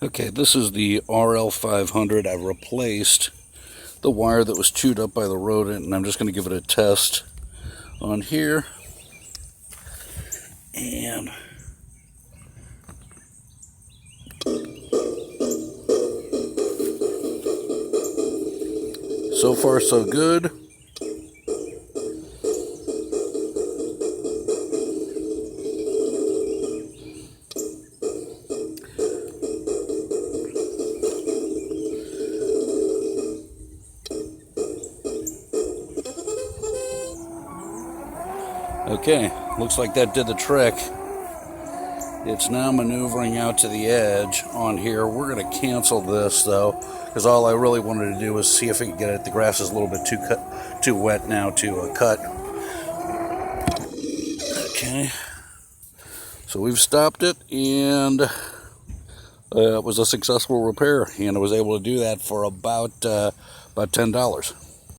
Okay, this is the RL500. I replaced the wire that was chewed up by the rodent, and I'm just going to give it a test on here. And so far so good. Okay, looks like that did the trick. It's now maneuvering out to the edge on here. We're going to cancel this though, because all I really wanted to do was see if we could get it. The grass is a little bit too wet now to cut. Okay, so we've stopped it, and it was a successful repair, and I was able to do that for about $10.